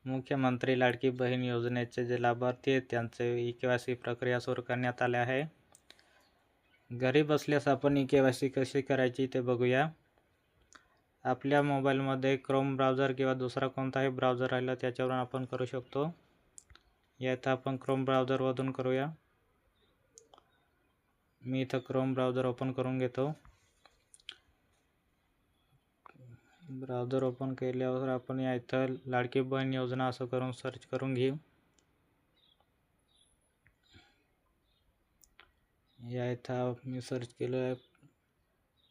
मुख्यमंत्री लाडकी बहीण योजनेचे जे लाभार्थी आहेत त्यांचे ई-के.वाय.सी प्रक्रिया सुरू करण्यात आली आहे. घरी बसल्यास आपण ई-के.वाय.सी कशी करायची ते बघूया. आपल्या मोबाईलमध्ये क्रोम ब्राउझर किंवा दुसरा कोणताही ब्राउझर राहिला त्याच्यावरून आपण करू शकतो. यात आपण क्रोम ब्राउझरमधून करूया. मी इथं क्रोम ब्राउझर ओपन करून घेतो. ब्राउझर ओपन केल्यावर आपण या इथं लाडकी बहीण योजना असं करून सर्च करून घेऊ. या इथं मी सर्च केलं आहे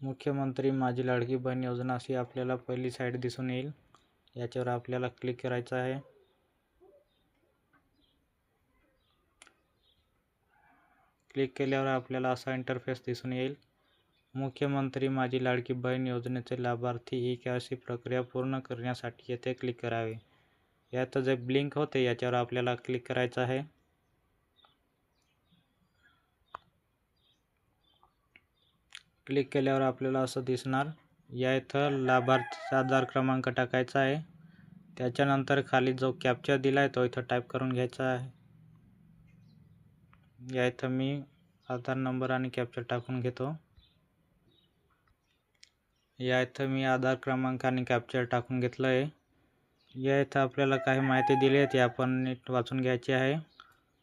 मुख्यमंत्री माझी लाडकी बहीण योजना अशी आपल्याला पहिली साईट दिसून येईल. याच्यावर आपल्याला क्लिक करायचं आहे. क्लिक केल्यावर आपल्याला असा इंटरफेस दिसून येईल. मुख्यमंत्री माझी लाडकी बहीण योजनेचे लाभार्थी ई-के.वाय.सी प्रक्रिया पूर्ण करण्यासाठी येथे क्लिक करावे. यात जे ब्लिंक होते याच्यावर आपल्याला क्लिक करायचं आहे. क्लिक केल्यावर आपल्याला असं दिसणार. या इथं लाभार्थीचा आधार क्रमांक टाकायचा आहे. त्याच्यानंतर खाली जो कॅप्चा दिला आहे तो इथं टाईप करून घ्यायचा आहे. या इथं मी आधार नंबर आणि कॅप्चा टाकून घेतो. या इथं मी आधार क्रमांक आणि कॅप्चा टाकून घेतलं आहे. या इथं आपल्याला काही माहिती दिली आहे ती आपण नीट वाचून घ्यायची आहे.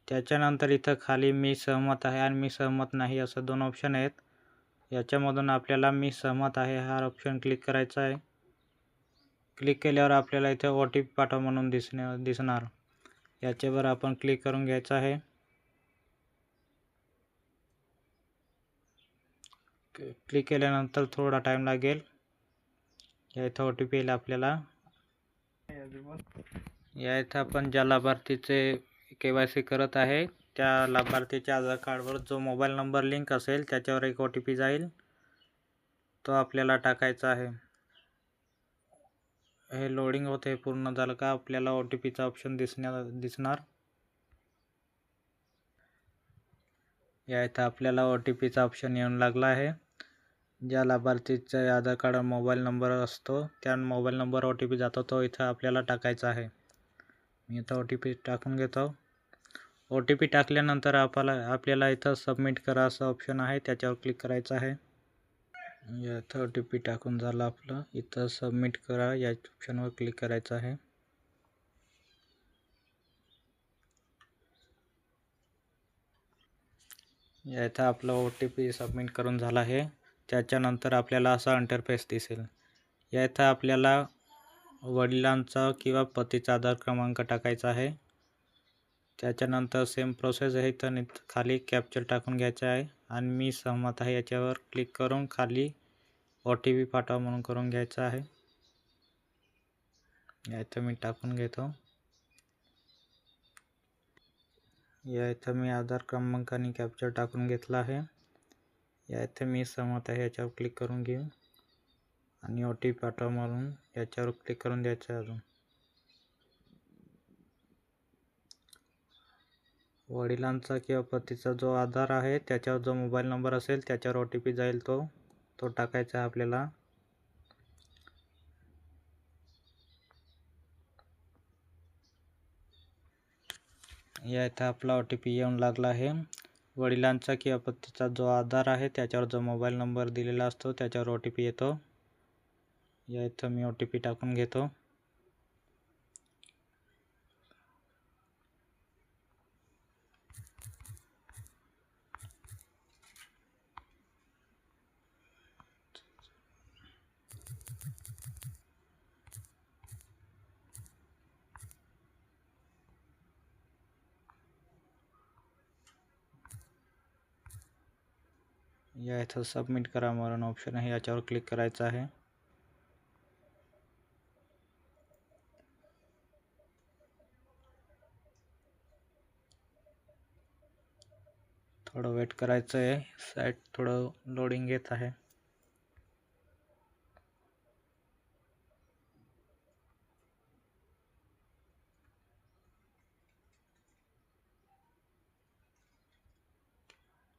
त्याच्यानंतर इथं खाली मी सहमत आहे आणि मी सहमत नाही असं दोन ऑप्शन आहेत. याच्यामधून आपल्याला मी सहमत आहे हा ऑप्शन क्लिक करायचा आहे. क्लिक केल्यावर आपल्याला इथे OTP पाठवा म्हणून दिसणार. याच्यावर आपण क्लिक करून घ्यायचं आहे. क्लिक केल्यानंतर थोडा टाईम लागेल. या इथं OTP येईल आपल्याला. या इथं आपण ज्या लाभार्थीचे KYC करत आहे त्या लाभार्थीच्या आधार कार्डवर जो मोबाईल नंबर लिंक असेल त्याच्यावर एक OTP जाईल. तो आपल्याला टाकायचा आहे. हे लोडिंग होते. पूर्ण झालं का आपल्याला OTPचा ऑप्शन दिसणार. या इथं आपल्याला OTPचा ऑप्शन येऊन लागला आहे. ज्या लाभार्थीचा आधार कार्ड मोबाईल नंबर असतो त्या मोबाईल नंबर OTP जातो तो इथं आपल्याला टाकायचा आहे. मी इथं OTP टाकून घेतो. OTP टाकल्यानंतर आपल्याला इथं सबमिट करा असं ऑप्शन आहे त्याच्यावर क्लिक करायचं आहे. या इथं OTP टाकून झालं आपलं. इथं सबमिट करा या ऑप्शनवर क्लिक करायचं आहे. या इथं आपलं OTP सबमिट करून झाला आहे. त्याच्यानंतर आपल्याला असा इंटरफेस दिसेल. या इथं आपल्याला वडिलांचा किंवा पतीचा आधार क्रमांक टाकायचा आहे. त्याच्यानंतर सेम प्रोसेस आहे. इथं खाली कॅप्चर टाकून घ्यायचा आहे आणि मी सहमत आहे याच्यावर क्लिक करून खाली OTP पाठवा म्हणून करून घ्यायचा आहे. या इथं मी टाकून घेतो. या इथं मी आधार क्रमांक आणि कॅप्चर टाकून घेतला आहे. या इथं मी सहमत आहे याच्यावर क्लिक करून घेऊ आणि OTP पाठवा म्हणून याच्यावर क्लिक करून द्यायचं आहे. अजून वडिलांचा किंवा पतीचा जो आधार आहे त्याच्यावर जो मोबाईल नंबर असेल त्याच्यावर OTP जाईल तो टाकायचा आहे आपल्याला. या इथं आपला OTP येऊन लागला आहे. वडिलांचा किंवा पतीचा जो आधार आहे त्याच्यावर जो मोबाईल नंबर दिलेला असतो त्याच्यावर OTP येतो. या इथं मी OTP टाकून घेतो. या इथं सबमिट करा म्हणून ऑप्शन आहे याच्यावर क्लिक करायचं आहे. थोडं वेट करायचं आहे. साईट थोडं लोडिंग घेत आहे.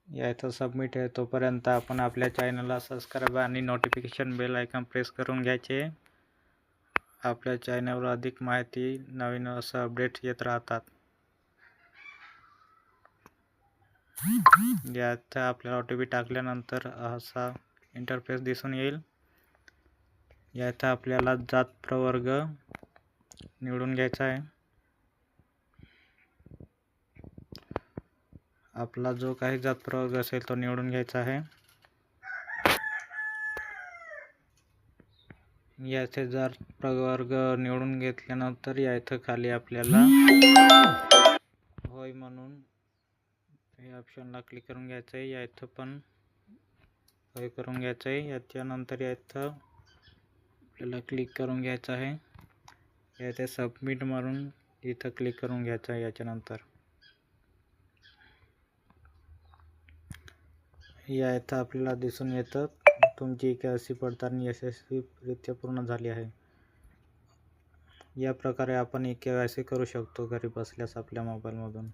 या इथं सबमिट आहे. तोपर्यंत आपण आपल्या चॅनलला सबस्क्राईब आणि नोटिफिकेशन बेल आयकॉन प्रेस करून घ्यायचे आपल्या चॅनलवर अधिक माहिती, नवीन असं अपडेट येत राहतात. यात आपल्याला OTP टाकल्यानंतर असा इंटरफेस दिसून येईल. यात आपल्याला जात प्रवर्ग निवडून घ्यायचा आहे. आपला जो काही जात प्रवर्ग असेल तो निवडून घ्यायचा आहे. याचे जात प्रवर्ग निवडून घेतल्यानंतर या इथं खाली आपल्याला होय म्हणून हे ऑप्शनला क्लिक करून घ्यायचं आहे. या इथं पण होय करून घ्यायचं आहे. याच्यानंतर या इथं आपल्याला क्लिक करून घ्यायचं आहे. या इथे सबमिट मारून इथं क्लिक करून घ्यायचं आहे. याच्यानंतर या इथं आपल्याला दिसून येतं तुमची KYC पडताळणी यशस्वीरित्या पूर्ण झाली आहे. या प्रकारे आपण KYC करू शकतो घरी बसल्यास आपल्या मोबाईलमधून.